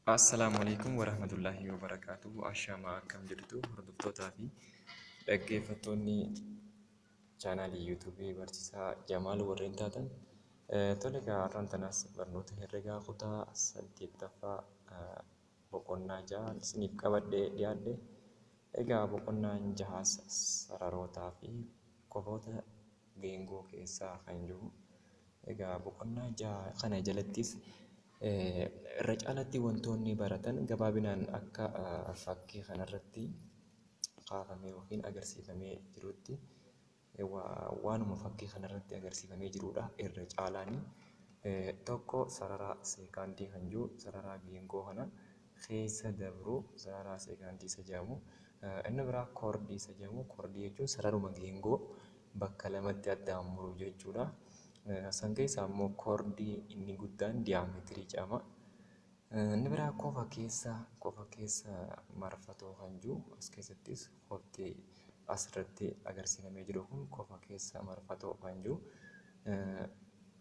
Assalamualaikum warahmatullahi wabarakatuh. Ashamaa akkam jirtu hordoftootaa fi dhaggeeffattoonni chaanaalii yuutuubii barsiisaa Jamaal warreen taatan. Tole egaa har'aan tanas barnoota herregaa kutaa 8ffaa boqonnaa 6 isiniif qabadhee dhiyaadhe. Egaa boqonnaan 6 sararootaa fi qofoota geengoo keessaa kan jiru. Egaa boqonnaa 6 kana jalattis irra caalatti wantoonni baratan gabaabinaan akka fakkii kanarratti kaafamee yookiin agarsiifamee jirutti waanuma fakkii kanarratti agarsiifamee jirudha. Irra caalaan tokko sararaa seekaandii kan jiru sararaa geengoo kana keessa dabru sararaa seekaandii isa jedhamu. Inni biraa koordii isa jedhamu. Koordii jechuun sararuma geengoo bakka lamatti addaan muru jechuudha. San keessaa immoo koordii inni guddaan diyaameetirii jedhama. Inni biraa qofa keessa marfatoo kan jiru as keessattis qofti asirratti agarsiifamee jiru kun qofa keessa marfatoo kan jiru.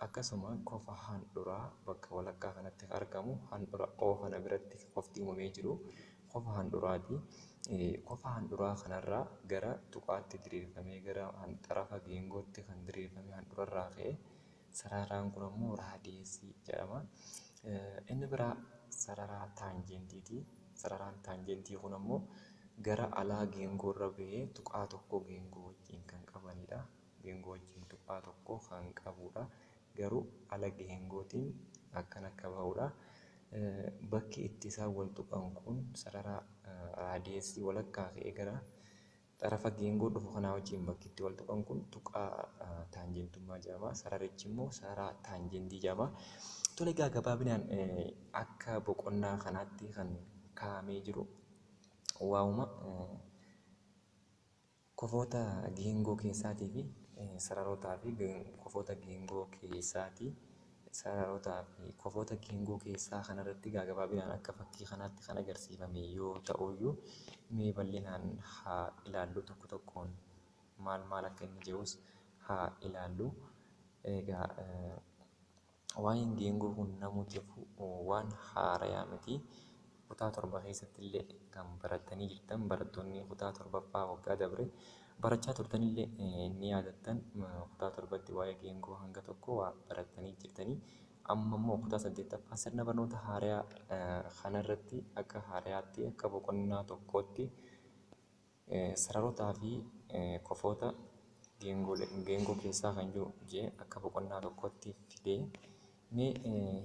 Akkasuma qofa handhuraa bakka walakkaa kanatti argamu handhura O kana biratti qofti uumamee jiru qofa handhuraati. Qofa handhuraa kanarraa gara tuqaatti diriirfamee gara xarafa geengootti kan diriirfame handhurarraa ka'e sararaan kun immoo raadiyeesii jedhama. Inni biraa sararaa taanjentiiti. Sararaan taanjentii kun immoo gara alaa geengoorra ba'ee tuqaa tokko geengoo wajjin kan qabanidha. Geengoo wajjin tuqaa tokko kan qabudha. Garuu ala geengootiin akkan akka bahudha. Bakki itti isaan wal tuqan kun sararaa raadiyeesii walakkaa ka'ee gara xarafa geengoo dhufu kanaa wajjin bakki itti wal tuqan kun tuqaa taanjentummaa jedhama. Sararichi immoo sararaa taanjentii jedhama. Tole egaa gabaabinaan akka boqonnaa kanaatti kan kaa'amee jiru waa'uma qofoota geengoo keessaatii fi sararootaa fi qofoota geengoo keessaati. Sararootaa fi qofoota geengoo keessaa kanarratti gabaabinaan akka fakkii kanaatti kan agarsiifame yoo ta'uyyuu mee bal'inaan haa ilaallu tokko tokkoon maal akka inni jedhus haa ilaallu. Egaa waa'een geengoo kun namoota waan haarayaa miti. Kutaa 7 keessatti illee kan baratanii jirtan barattoonni kutaa 7ffaa waggaa dabre barachaa turtanillee ni yaadattan. Kutaa 7tti waa'ee geengoo hanga tokko waa baratanii jirtanii. Amma immoo kutaa 8ffaa sirna barnoota haarayaa kanarratti akka haarayaatti akka boqonnaa tokkootti sararootaa fi qofoota geengoo keessaa kan jiru jee akka boqonnaa tokkotti fidee mee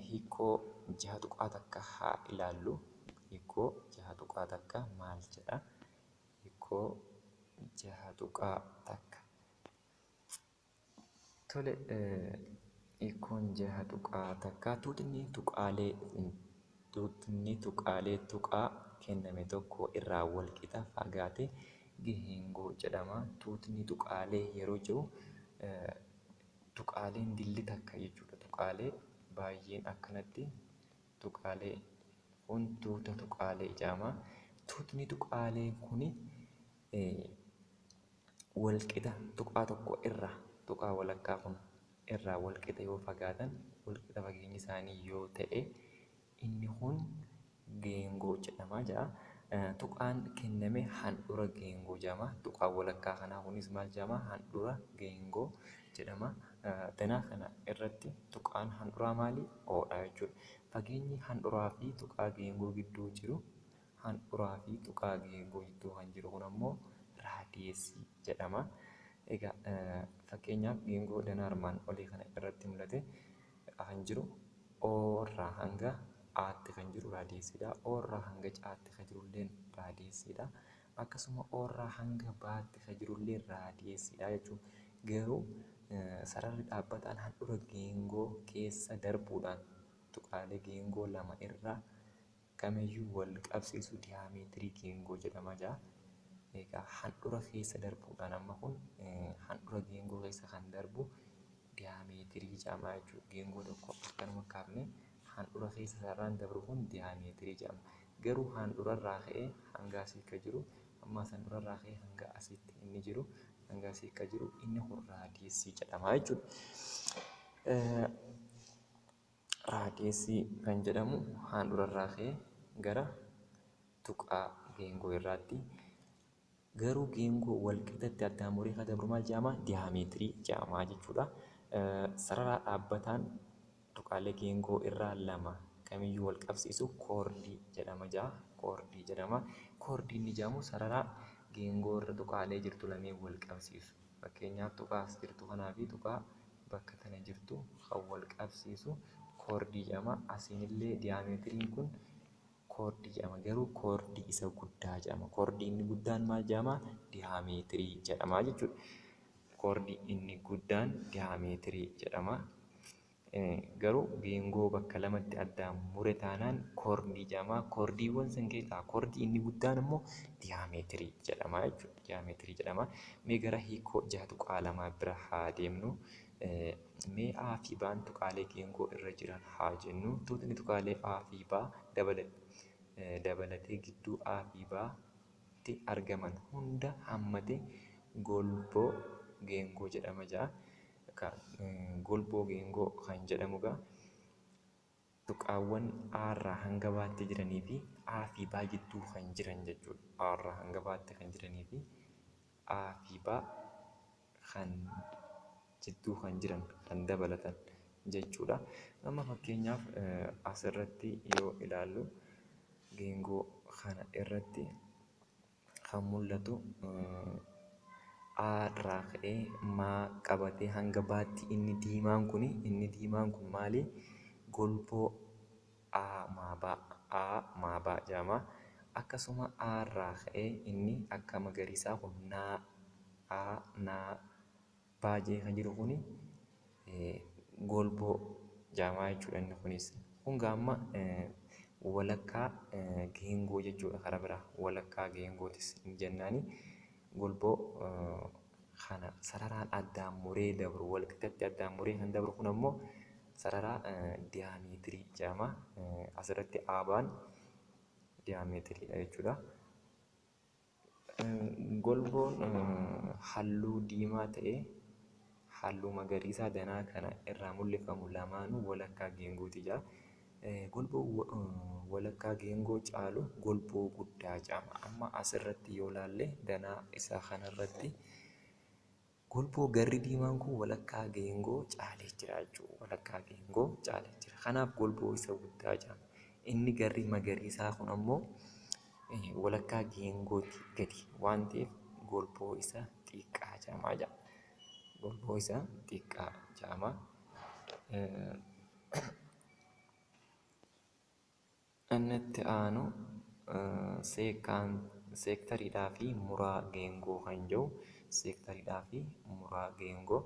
hiikoo 6 tuqaa takka haa ilaallu. Hiikoo 6 tuqaa takka maal jedha? Hiikoo 6 tuqaa takka. Tole hiikoon 6 tuqaa takka tuutni tuqaalee tuqaa kenname tokko irraa wal qixa fagaate geengoo jedhama. Tuutni tuqaalee yeroo jiru tuqaaleen dilli takka jechuudha. Tuqaalee baay'een akkanatti tuqaalee kun tuuta tuqaalee jedhama. Tuutni tuqaalee kuni walqixa tuqaa tokko irraa tuqaa walakkaa kun irraa walqixa yoo fagaatan walqixa fageenyi isaanii yoo ta'e inni kun geengoo jedhama jedha. Tuqaan kenname handhura geengoo jedhama. Tuqaan walakkaa kanaa kunis maal jedhama? Handhura geengoo jedhama. Danaa kana irratti tuqaan handhuraa maali? Oodha jechuudha. Fageenyi handhuraa fi tuqaa geengoo gidduu jiru handhuraa fi tuqaa geengoo gidduu kan jiru kun ammoo raadiyeesii jedhama. Egaa fakkeenyaaf geengoo danaa armaan olii kana irratti mul'ate kan jiru O irraa hanga Aatti kan jiru raadiyeesiidha. O irraa hanga Caatti kan jirullee raadiyeesiidha. Akkasuma O irraa hanga Baatti kan jirullee raadiyeesiidha jechuudha. Garuu sararri dhaabbataan handhura geengoo keessa darbuudhaan tuqaalee geengoo lama irraa kamiyyuu wal qabsiisu diyaameetirii geengoo jedhama jedha. Egaa handhura keessa darbuudhaan amma kun handhura geengoo keessa kan darbu diyaameetirii jedhama jechuudha. Geengoo tokko akkanuma kaafne handhura keessa sararaan dabru kun diyaameetirii jedhama. Garuu handhurarraa ka'ee hanga asii akka jiru ammas handhurarraa ka'ee hanga asitti inni jiru hanga asii akka jiru inni kun raadiyeesii jedhama jechuudha. Raadiyeesii kan jedhamu handhurarraa ka'ee gara tuqaa geengoo irraatti. Garuu geengoo walqixatti addaan muree kan dabru maal jedhama? Diyaameetirii jedhama jechuudha. Sarara dhaabbataan tuqaalee geengoo irraa lama kamiyyuu wal qabsiisu koordii jedhama ja'a. Koordii jedhama. Koordii inni jedhamu sarara geengoo irra tuqaalee jirtu lameen wal qabsiisu. Fakkeenyaaf tuqaa as jirtu kanaa fi tuqaa bakka kana jirtu kan wal qabsiisu koordii jedhama. Asiinillee diyaameetiriin kun koordii jedhama. Garuu koordii isa guddaa jedhama. Koordii inni guddaan maal jedhama? Diyaameetirii jedhama jechuudha. Koordii inni guddaan diyaameetirii jedhama. Garuu geengoo bakka lamatti addaan mure taanaan koordii jedhama. Koordiiwwan san keessaa koordii inni guddaan immoo diyaameetirii jedhama jechuudha. Diyaameetirii jedhama. Mee gara hiikoo jaha tuqaa lamaa bira haa deemnu. Mee A fi B'n tuqaalee geengoo irra jiran haa jennu. Tuutni tuqaalee A fi B dabalatee gidduu A fi B'tti argaman hunda hammate golboo geengoo jedhama ja'a. Golboo geengoo kan jedhamu egaa tuqaawwan A irraa hanga B'tti jiranii fi A fi B gidduu kan jiran jechuudha. A irraa hanga B'tti kan jiranii fi A fi B kan jidduu kan jiran kan dabalatan jechuudha. Amma fakkeenyaaf asirratti yoo ilaallu geengoo kana irratti kan mul'atu A irraa ka'ee maa qabatee hanga B'tti inni diimaan kun maali? Golboo A maa B jedhama. Akkasuma A irraa ka'ee inni akka magariisaa kun naa baajee kan jiru kuni golboo jedhama jechuudha. Inni kunis kun gaamma walakkaa geengoo jechuudha. Karaa biraa walakkaa geengootis hin jennaani. Golboo kana sararaan addaan muree dabru walqixatti addaan muree kan dabru kun ammoo sarara diyaameetirii jedhama. Asirratti Abaan diyaameetiriidha jechuudha. Golboon halluu diimaa ta'ee halluu magariisaa danaa kana irraa mul'ifamu lamaanuu walakkaa geengooti jedha. Golboo walakkaa geengoo caalu golboo guddaa jedhama. Amma asirratti yoo ilaalle danaa isaa kanarratti golboo garri diimaan kun walakkaa geengoo caalee jira jechuudha. Walakkaa geengoo caalee jira. Kanaaf golboo isa guddaa jedhama. Inni garri magariisaa kun ammoo walakkaa geengooti gadi waan ta'eef golboo isa xiqqaa jedhama jedha. Golboo isa xiqqaa jedhama. Inni itti aanu seektariidhaa fi muraa geengoo kan jiru seektariidhaa fi muraa geengoo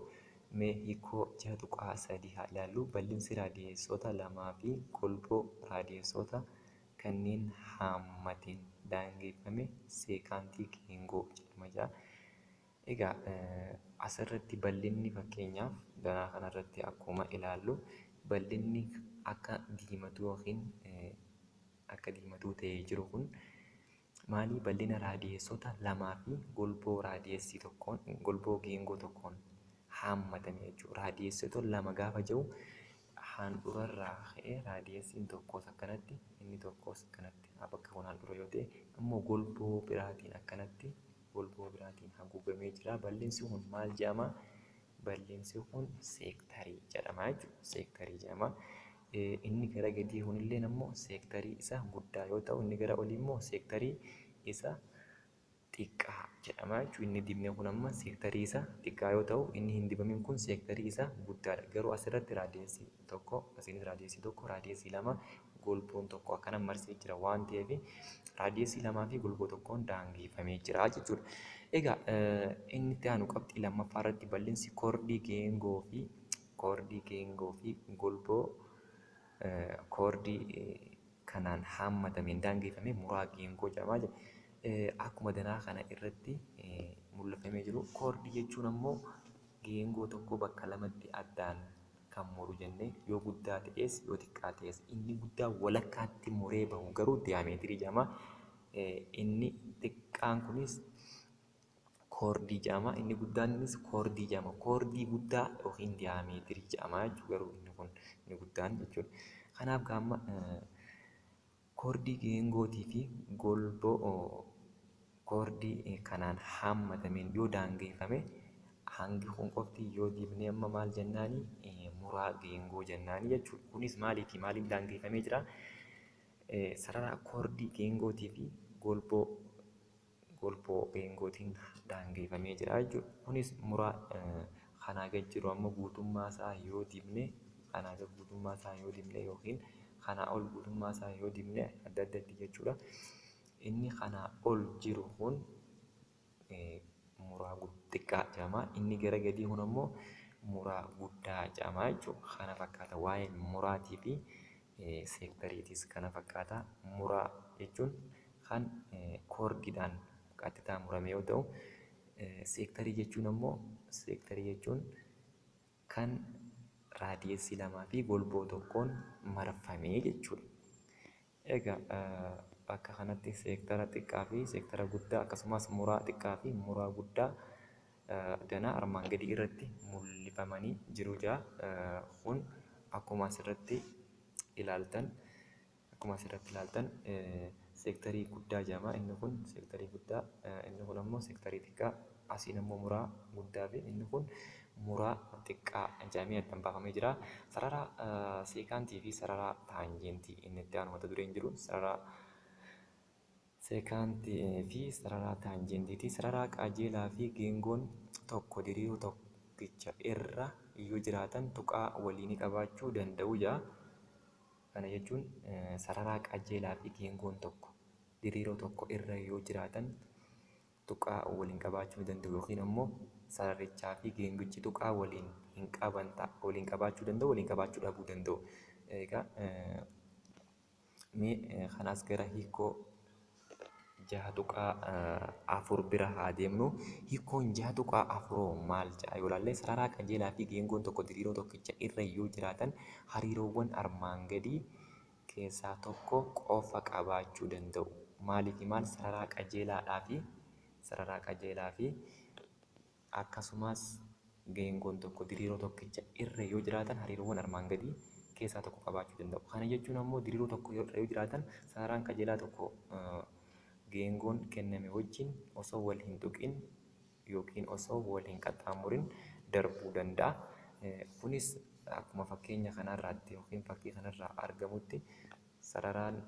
mee hiikoo jaha tuqaa sadii haa ilaallu. Bal'insi raadiyeessota lamaa fi golboo raadiyeessota kanneen haammateen daangeffame seekaantii geengoo jedhama jedha. Egaa asirratti bal'inni fakkeenyaaf danaa kanarratti akkuma ilaallu bal'inni akka diimatuu yookiin akka diimatuu ta'ee jiru kun maali? Bal'ina raadiyeessota lamaa fi golboo raadiyeessii tokkoon golboo geengoo tokkoon haammatame jechuudha. Raadiyeessota lama gaafa jiru handhuurarraa ka'ee raadiyeessiin tokkos akkanatti inni tokkos akkanatti bakka kun handhuura yoo ta'e ammoo golboo biraatiin akkanatti golboo biraatiin haguugamee jira. Bal'insi kun maal jedhama? Bal'insi kun seektarii jedhama jechuudha. Seektarii jedhama. Inni gara gadii kunillee ammoo seektarii isa guddaa yoo ta'u inni gara olii immoo seektarii isa xiqqaa jedhama jechuudha. Inni dibne kun amma seektarii isa xiqqaa yoo ta'u inni hin dibamin kun seektarii isa guddaadha. Garuu asirratti raadiyeessii tokko asiinis raadiyeessii tokko raadiyeessii lama golboon tokko akkana marsee jira waan ta'eef raadiyeessii lamaa fi golboo tokkoon daangeffamee jira jechuudha. Egaa inni itti aanu qabxii lammaffaa irratti bal'insi koordii geengoo fi golboo koordii kanaan haammatameen daangeffamee muraa geengoo jedhamaa jira. Akkuma danaa kana irratti mul'ifamee jiru koordii jechuun ammoo geengoo tokko bakka lamatti addaan kan muru jennee yoo guddaa ta'es yoo xiqqaa ta'es inni guddaa walakkaatti muree bahu garuu diyaameetirii jedhama. Inni xiqqaan kunis koordii jedhama. Inni guddaanis koordii jedhama. Koordii guddaa yookiin diyaameetirii jedhama jechuudha. Garuu inni kun inni guddaan jechuudha. Kanaaf gaamma koordii geengootii fi golboo koordii kanaan hammatameen yoo daangeffame hangi kun qofti yoo dibnee amma maal jennaani muraa geengoo jennaani jechuudha. Kunis maaliif daangeffamee jira? Sarara koordii geengootii fi golboo geengootiin daangeffamee jira jechuudha. Kunis muraa kanaa gad jiru amma guutummaa isaa yoo dibne kanaa gad guutummaa isaa yoo dibne yookiin kanaa ol guutummaa isaa yoo dibne adda addatti jechuudha. Inni kanaa ol jiru kun muraa xiqqaa jedhama. Inni gara gadii kun ammoo muraa guddaa jedhama jechuudha. Kana fakkaata waa'een muraatii fi seektariitis kana fakkaata. Muraa jechuun kan koordiidhaan qaxxitaa murame yoo ta'u, seektarii jechuun kan raadiyeesii lamaa fi golboo tokkoon marfamee jechuudha. Egaa bakka kanatti seektara xiqqaa fi seektara guddaa akkasumas muraa xiqqaa fi muraa guddaa danaa armaan gadii irratti mul'ifamanii jiru jira. Kun akkuma asirratti ilaaltan seektarii guddaa jedhama. Inni kun seektarii guddaa, inni kun ammoo seektarii xiqqaa, asiin ammoo muraa guddaa fi inni kun muraa xiqqaa jedhamee addaan baafamee jira. Sarara seekaantii fi sarara taanjeentii inni itti aanu mata dureen jiru sarara seekaantii fi sarara taanjeentiiti. Sarara qajeelaa fi geengoon tokko diriiruu tokkicha irra yoo jiraatan tuqaa waliinii qabaachuu danda'u jira. Kana jechuun sarara qajeelaa fi geengoon tokko diriiroo tokko irra yoo jiraatan tuqaa waliin qabaachuu danda'u yookiin ammoo sararichaa fi geengichi tuqaa waliin hin qaban waliin qabaachuu danda'u, waliin qabaachuu dhabuu danda'u. Egaa mee kanaas gara hiikoo 6.4 bira haa deemnu. Hiikoon 6.4 maal jedha yoo ilaalle sarara qajeelaa fi geengoon tokko diriiroo tokkicha irra yoo jiraatan hariiroowwan armaan gadii keessaa tokko qofa qabaachuu danda'u. Maaliif maal sarara qajeelaa fi akkasumas geengoon tokko diriiroo tokkicha irra yoo jiraatan hariiroowwan armaan gadii keessaa tokko qabaachuu danda'u. Kana jechuun ammoo diriiroo tokko irra yoo jiraatan sararaan qajeelaa tokko geengoon kenname wajjin osoo wal hin tuqin yookiin osoo wal hin qaxxaamurin darbuu danda'a. Kunis akkuma fakkeenya kanarraatti yookiin fakkii kanarraa argamutti sararaan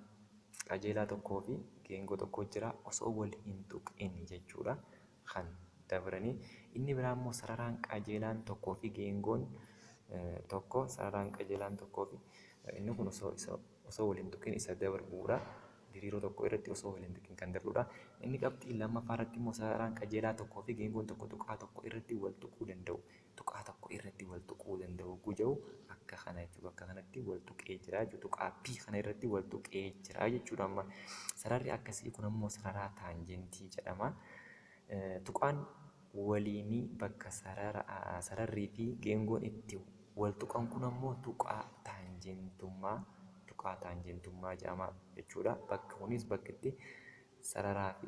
qajeelaa tokkoo fi geengoo tokko jira osoo wal hin tuqin jechuudha kan dabranii. Inni biraa immoo sararaan qajeelaan tokkoo fi geengoon tokko sararaan qajeelaan tokkoo fi inni kun osoo wal hin tuqin isa darbuudha. Diriiroo tokko irratti osoo wal hin tuqin kan darbudha. Inni qabxii lammaffaa irratti immoo sararaan qajeelaa tokkoo fi geengoon tokko tuqaa tokko irratti wal tuquu danda'u. Tuqaa tokko irratti wal tuquu danda'u guja'u akka kana jechuudha. Bakka kanatti wal tuqee jira jechuudha. Tuqaa P kana irratti wal tuqee jira jechuudha. Amma sararri akkasii kun ammoo sarara taanjentii jedhama. Tuqaan waliinii bakka sararrii fi geengoon itti wal tuqan kun ammoo tuqaa taanjentummaa jedhama jechuudha. Bakka kunis bakka itti sararaa fi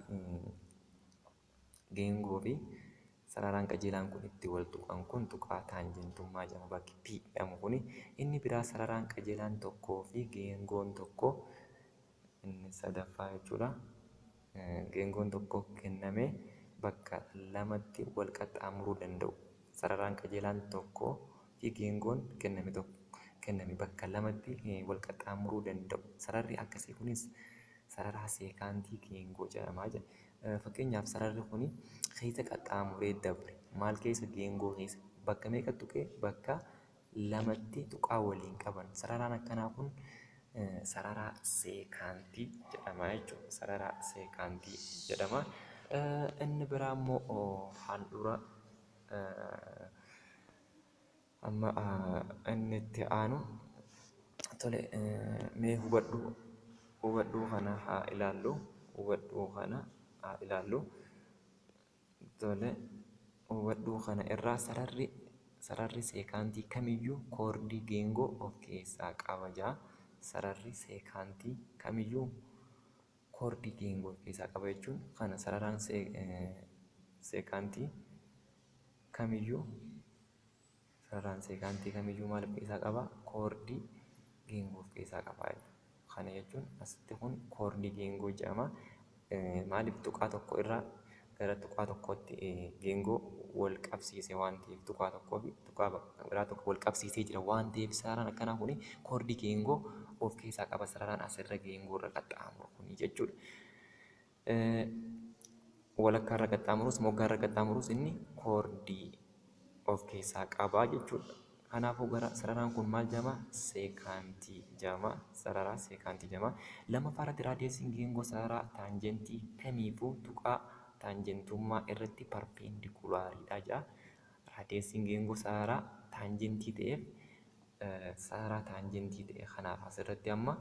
geengoo fi sararaan qajeelaan kun itti wal tuqan kun tuqaa taanjentummaa jedhama. Bakki P jedhamu kuni. Inni biraa sararaan qajeelaan tokkoo fi geengoon tokko inni sadaffaa jechuudha. Geengoon tokko kenname bakka lamatti wal qaxxaamuruu danda'u. Sararaan qajeelaan tokkoo fi geengoon kenname bakka lamatti wal qaxxaamuruu danda'u. Sararri akkasii kunis sarara seekaantii geengoo jedhamaa jira. Fakkeenyaaf sararri kuni keessa qaxxaamuree dabre maal keessa geengoo keessa bakka meeqa tuqee bakka lamatti tuqaa waliin qaban. Sararaan akkanaa kun sarara seekaantii jedhama jechuudha. Sarara seekaantii jedhama. Inni biraa immoo handhuura amma inni itti aanu tole mee hubadhuu kana haa ilaallu. Tole hubadhuu kana irraa sararri seekaantii kamiyyuu koordii geengoo of keessaa qaba jira. Sararri seekaantii kamiyyuu koordii geengoo of keessaa qaba jechuun kana sararaan seekaantii kamiyyuu maal of keessaa qaba? Koordii geengoo of keessaa qaba. Kana jechuun asitti kun koordii geengoo jedhama. Maaliif tuqaa tokko irraa gara tuqaa tokkootti geengoo wal qabsiise waan ta'eef tuqaa tokkoo fi tuqaa biraa tokko wal qabsiisee jira waan ta'eef sararaan akkanaa kuni koordii geengoo of keessaa qaba. Sararaan asirra geengoo irra qaxxaamuru kuni jechuudha. Walakkaa irra qaxxaamurus moggaa irra qaxxaamurus inni koordii of keessaa qabaa jechuudha. Kanaafuu gara sararaan kun maal jedhama? Seekaantii jedhama. Sararaa seekaantii jedhama. Lammaffaa irratti raadiyeesiin geengoo sararaa taanjentii kamiifuu tuqaa taanjentummaa irratti parpeendikulaariidha jedha. Raadiyeesiin geengoo sararaa taanjentii ta'eef sararaa taanjentii ta'e kanaaf asirratti amma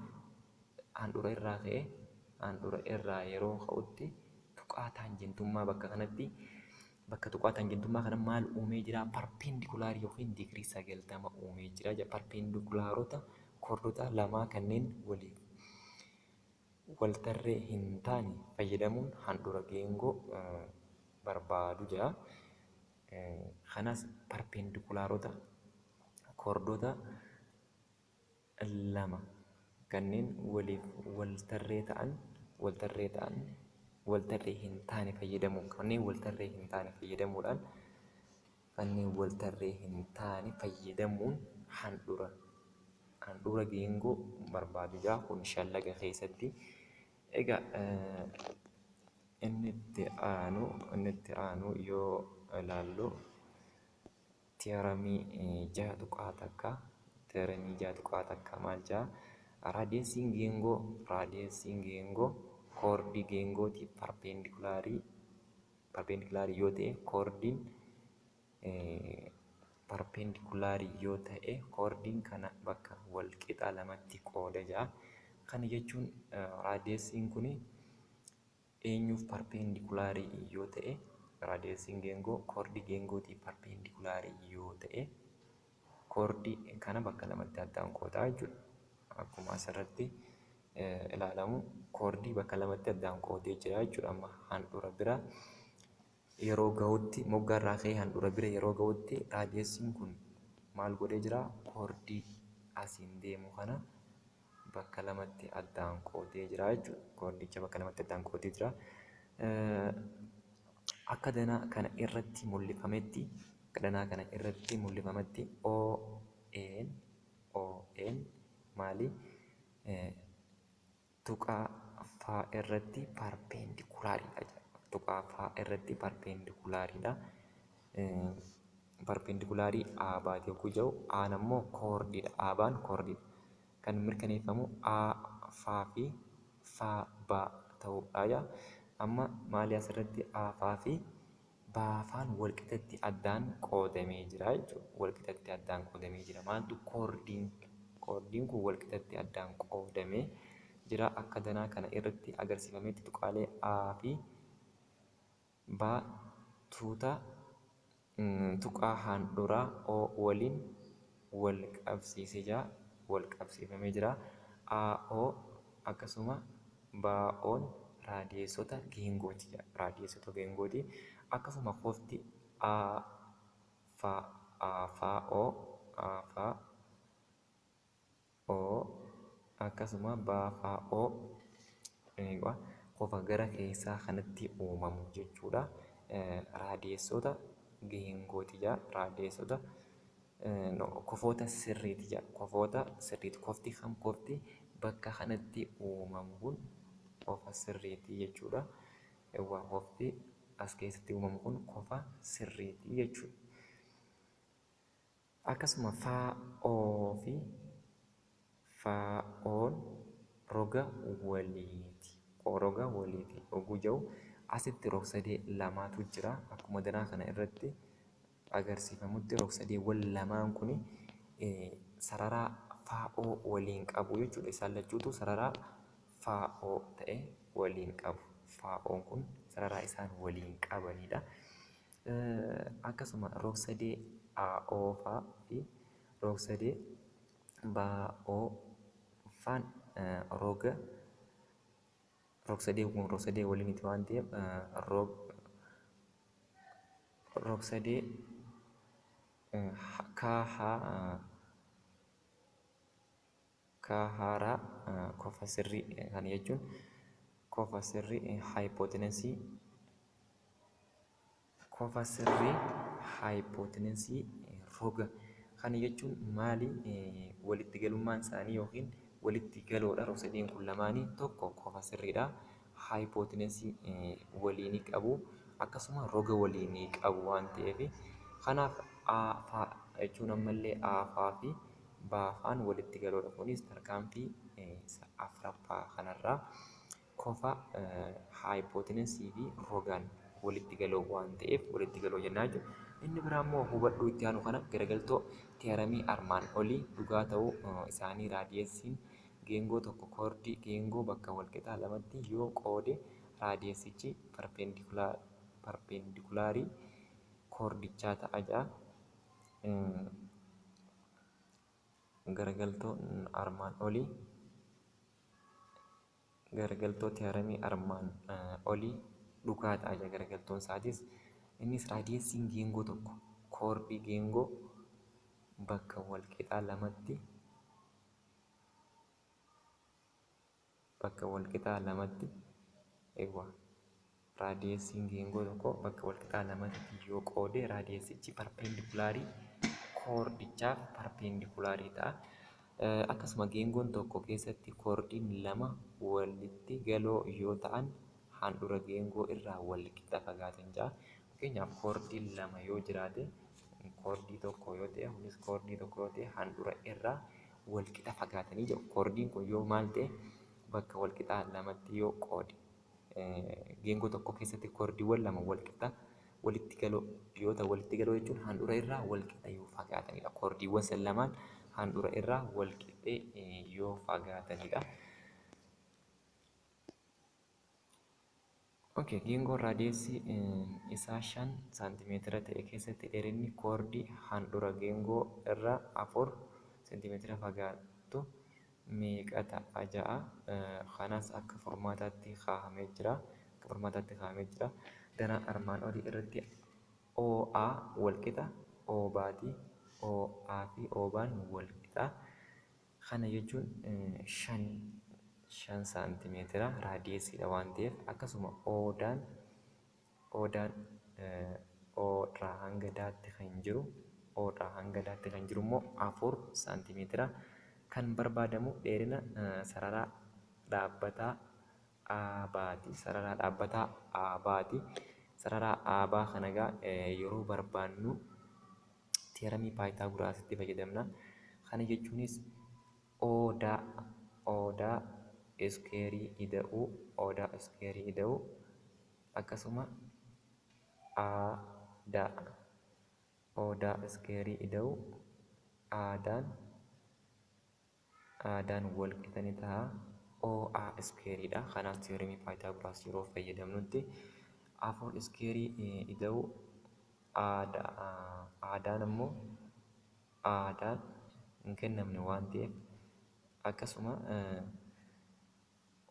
handhuura irraa ka'ee handhuura irraa yeroo ka'utti tuqaa taanjentummaa bakka kanatti bakka tuqaa taanjentummaa kana maal uumee jira? Parpendikulaari yookiin digirii 90 uumee jira. Parpendikulaarota koordota lamaa kanneen waliif waltarree hin taane fayyadamuun handhuura geengoo barbaadu jira. Kanas parpendikulaarota koordota lama kanneen waliif waltarree ta'an waltarree hin taane fayyadamuun kanneen waltarree hin taane fayyadamuudhaan kanneen waltarree hin taane fayyadamuun handhuura geengoo barbaadu jira. Kun shallaga keessatti egaa inni itti aanu yoo ilaallu tiyaramii jaha tuqaa takka maal jaa raadiyeesiin geengoo koordii geengootiif parpendikulaarii yoo ta'e koordiin kana bakka wal qixa lamatti qooda jira. Kana jechuun raadiyeesiin kun eenyuuf parpendikulaarii yoo ta'e raadiyeesiin geengoo koordii geengootiif parpendikulaarii yoo ta'e koordii kana bakka lamatti addaan qoodaa jechuudha. Akkuma asirratti ilaalamu koordii bakka lamatti addaan qoodee jira jechuudha. Amma handhuura bira yeroo gahutti moggaa irraa ka'ee handhuura bira yeroo gahutti raadiyeesiin kun maal godhee jira? Koordii asiin deemu kana bakka lamatti addaan qoodee jira jechuudha. Koordicha bakka lamatti addaan qoodee jira. Akka danaa kana irratti mul'ifametti ON maali? Tuqaa faa irratti parpendikulaariidha. Tuqaa faa irratti parpendikulaariidha. Parpendikulaarii A baatee yogguu jiru Aan ammoo koordiidha. Aabaan koordiidha. Kan mirkaneeffamu A faa fi faa baa ta'uudha. Amma maali asirratti A faa fi baa faan walqixatti addaan qoodamee jira jechuudha. Walqixatti addaan qoodamee jira. Maaltu koordiin kun walqixatti addaan qoodamee jira. Akka danaa kana irratti agarsiifametti tuqaalee A fi baa tuqaa handhuuraa O waliin wal qabsiisee jira. Wal qabsiifamee jira. AO akkasuma BO'n raadiyeesota geengooti jira. Raadiyeesota geengooti. Akkasuma qofti A faa O akkasuma baa faa O qofa gara keessaa kanatti uumamu jechuudha. Raadiyeesota geengooti jira. Raadiyeesota kofoota sirriiti jira. Kofoota sirriiti. Qofti bakka kanatti uumamu kun qofa sirriiti jechuudha. Qofti as keessatti uumamu kun qofa sirriiti jechuudha. Akkasuma faa Oo fi faa O'on roga waliiti. Roga waliiti yogguu jiru asitti rog-sadee lamaatu jira. Akkuma danaa kana irratti agarsiifamutti rog-sadeewwan lamaan kun sararaa faa O waliin qabu jechuudha. Isaan lachuutu sararaa faa O ta'e waliin qabu. Faa O'on kun sararaa isaan waliin qabanidha. Akkasuma rog-sadee AO faa fi rog-sadee BO faan rog-sadee waliiniti waan ta'eef rog-sadee kaaharaa kofa sirrii kana jechuun kofa sirrii haayipootensii roga kana jechuun maali? Walitti galummaan isaanii yookiin walitti galoodha. Rog-sadiin kun lamaanii tokko kofa sirriidha. Haayipootensii walii ni qabu. Akkasuma roga walii ni qabu waan ta'eef kanaaf A jechuun ammallee A fi B walitti galoodha. Kunis tarkaanfii afuraffaa kanarraa kofa haayipootensii fi rogaan walitti galoo waan ta'eef walitti galoo jennaa jechuudha. Inni biraa immoo hubadhuu itti aanu kana garagaltoo teeramii armaan olii dhugaa ta'uu isaanii raadiyeesiin geengoo tokko koordii geengoo bakka walqixaa lamatti yoo qoode raadiyeesichi parpendikulaarii koordichaa ta'a jedha. Garagaltoo teeramii armaan olii dhugaa ta'a jedha garagaltoon isaatis. Innis raadiyeesiin geengoo tokko koordii geengoo bakka walqixaa lamatti raadiyeesiin geengoo tokko bakka walqixaa lamatti yoo qoode raadiyeesichi parpendikulaarii koordichaaf parpendikulaarii ta'a. Akkasuma geengoon tokko keessatti koordiin lama walitti galoo yoo ta'an handhuura geengoo irraa walqixa fagaatan ja'a. Fakkeenyaaf koordiin lama yoo jiraate koordii tokko yoo ta'e kunis koordii tokko yoo ta'e handhuura irraa walqixa fagaatanii jiru. Koordiin kun yoo maal ta'e bakka walqixaa lamatti yoo qoode geengoo tokko keessatti koordiiwwan lama walqixa walitti galoo yoo ta'u walitti galoo jechuun handhuura irraa walqixa yoo fagaatanidha. Koordiiwwan san lamaan handhuura irraa walqixxee yoo fagaatanidha. Geengoon raadiyeesii isaa 5 saantimeetira ta'e keessatti dheerinni koordii handhuura geengoo irraa 4 seentimeetira fagaattu meeqa ta'a ja'a. Kanas akka formaataatti kaa'amee jira. Danaa armaan olii irratti OA walqixa OB'ti. OA fi OB'n walqixa. Kana jechuun 5 saantimeetira raadiyeesiidha waan ta'eef akkasuma O'daan O'dhaa hanga daatti kan jiru immoo 4 saantimeetira kan barbaadamu dheerina sararaa dhaabbataa AB'ti. Sararaa AB kana yeroo barbaannu teeramii paayitaagoraasitti fayyadamna. Kana jechuunis O'daa iskeerii ida'uu akkasuma O'daa iskeerii ida'uu A'daan walqixa ni ta'a. OA iskeeriidha. Kanaaf teeramii paayitaagoraas yeroo fayyadamnutti 4 iskeerii ida'uu A'daan immoo A'daan hin kennamne waan ta'eef akkasuma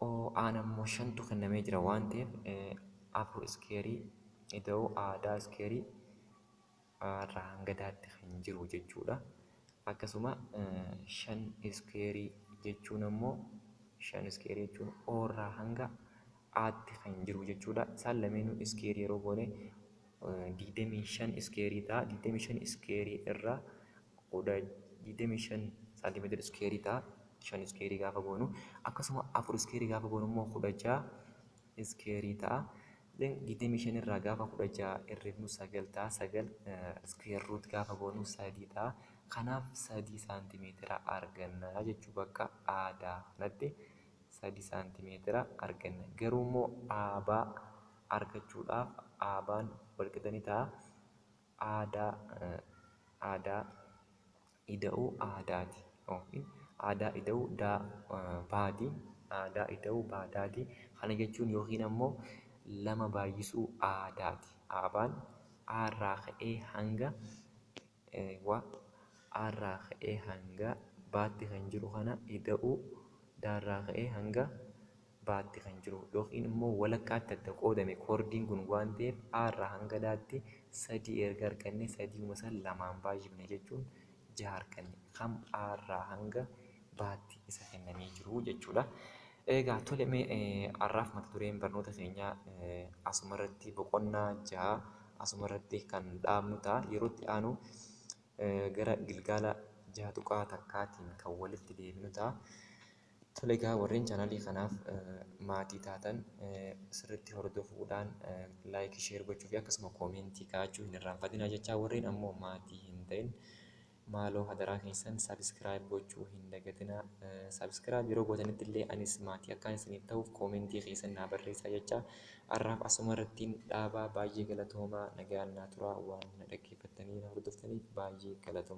OA'n immoo 5tu kennamee jira waan ta'eef 4 iskeerii ida'uu A'daa iskeerii irraa hanga daatti kan jiru jechuudha. Akkasuma 5 iskeerii jechuun immoo 5 iskeerii jechuun O irraa hanga A'tti kan jiru jechuudha. Isaan lameenuu iskeerii yeroo goone 25 iskeerii ta'a. 25 iskeerii irraa 25 saantimeetira iskeerii ta'a. 5 iskeerii gaafa goonu akkasuma 4 iskeerii gaafa goonu immoo 16 iskeerii ta'a. 25 irraa gaafa 16 irreefnu 9 ta'a. 9 iskeer ruut gaafa goonu 3 ta'a. Kanaaf 3 saantimeetira arganna jechuu bakka A'daa kanatti 3 saantimeetira arganna. Garuu immoo A'baa argachuudhaaf A'baan walqixa ni ta'a. A'daa ida'uu A'daati yookiin A'daa ida'uu Ba'daati. A'daa ida'uu Ba'daati. Kana jechuun yookiin ammoo 2 baay'isuu A'daati. A'baan A'rraa ka'ee hanga Ba'tti kan jiru kana ida'uu Da'rraa ka'ee hanga Ba'tti kan jiru yookiin immoo walakkaatti adda qoodame koordiin kun waan ta'eef A'rraa hanga Daatti 3 erga arganne 3 san 2 baay'ifne jechuun 6 arganne. Kam A'rraa hanga irraatti isa kennamee jiru jechuudha. Egaa tole mee har'aaf mata dureen barnoota keenyaa asuma irratti boqonnaa 6 asuma irratti kan dhaabnu ta'a. Yeroo itti aanu gara Gilgaala 6 tuqaa takkaatiin kan walitti deebinu ta'a. Tole egaa warreen chaanaalii kanaaf maatii taatan sirriitti hordofuudhaan laayik sheer gochuu fi akkasuma koomentii kaa'achuu hin irraanfatinaa jechaa warreen ammoo maatii hin ta'in maaloo hadaraa keessan sabiskiraayib gochuu hin dagatinaa. Sabiskiraayib yeroo gootanitti illee anis maatii akkaan isiniif ta'uuf koomentii keessan naa barreessaa jechaa har'aaf asuma irrattiin dhaabaa baay'ee galatoomaa nagaan naa turaa waan na dhaggeeffattanii na hordoftaniif baay'ee galatoomaa.